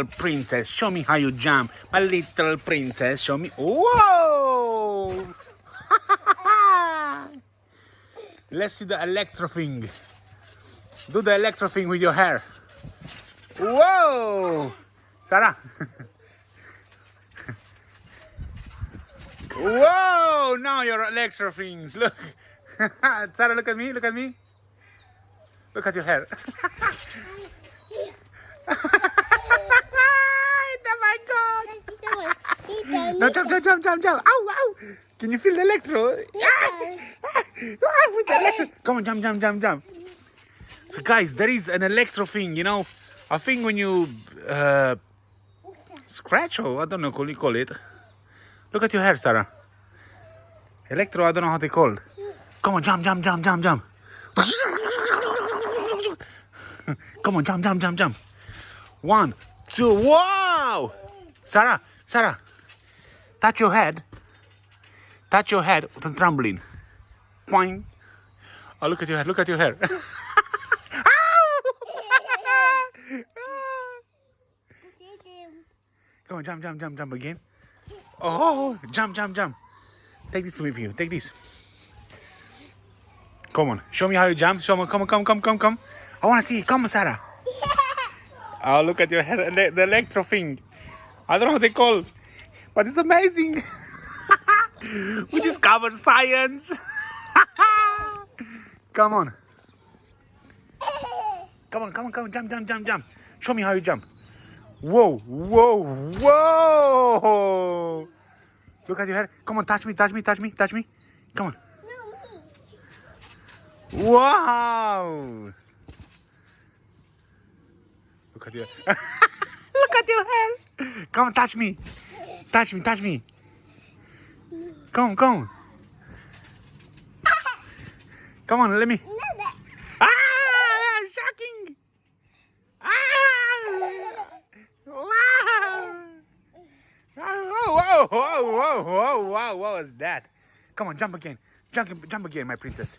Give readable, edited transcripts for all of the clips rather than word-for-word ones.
Princess, show me how you jump. My little princess, show me. Whoa! Let's see the electro thing. Do the electro thing with your hair. Whoa! Sarah. Whoa! Now your electro things. Look. Sarah, look at me. Look at me. Look at your hair. Oh my God! No, jump. Ow, ow! Can you feel the electro? With the electro. Come on, jump. So guys, there is an electro thing, you know. I think when you scratch, or I don't know what you call it. Look at your hair, Sarah. Electro, I don't know how they called. Come on, jump. Come on, jump. 1, 2, wow! Sarah, touch your head with the trampoline. Boing. Oh, look at your hair. Come on, jump again. Oh, jump. Take this with you. Take this. Come on, show me how you jump. Show me. Come. I want to see. Come on, Sarah. Oh, look at your hair. The electro thing. I don't know what they call, but it's amazing. We discovered science. Come on. Jump. Show me how you jump. Whoa. Look at your hair. Come on, touch me. Come on. Wow. Look at your hair. Come on, touch me. Come. Come on, let me. Shocking. Wow. What was that? Come on, jump again. Jump again, my princess.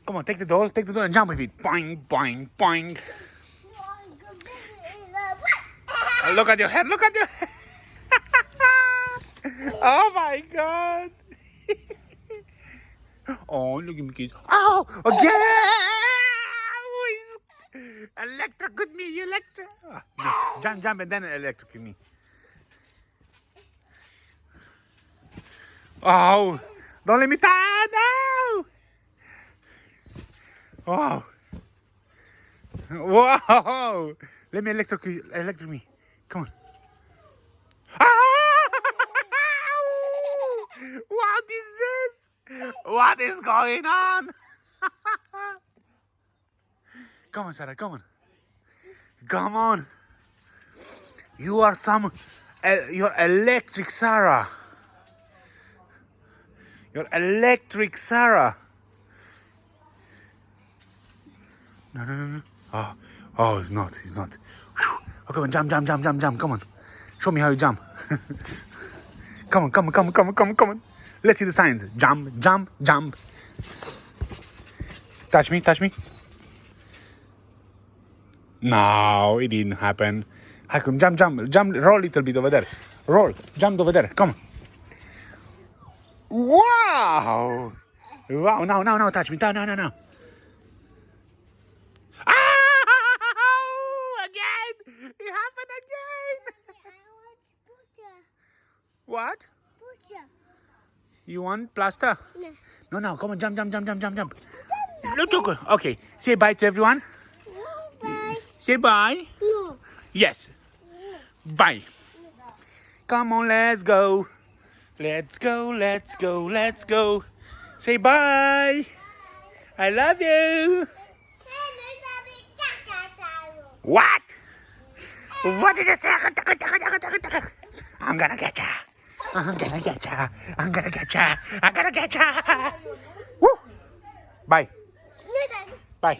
Come on, take the doll and jump with it. Boing. Look at your head. Oh my God. Oh, look at me, kids. Oh, again. Electrocute me, Electro. Jump and then electrocute me. Oh, don't let me die now. Wow. Let me electrocute me. Come on. What is this? What is going on? Come on, Sarah, come on. You are you're electric Sarah. No. Oh, he's not. Whew. Oh, come on, jump. Come on. Show me how you jump. Come on. Let's see the signs. Jump. Touch me. No, it didn't happen. I can jump. Roll a little bit over there. Jump over there. Come on. Wow. Now touch me. No. Again. It happened again. What? You want plaster? No. Come on, jump. Look. Okay. Say bye to everyone. Bye. Say bye. No. Yes. Bye. Come on, let's go. Let's go. Say bye. I love you. What? What did you say? I'm gonna get ya. Woo. Bye. Bye.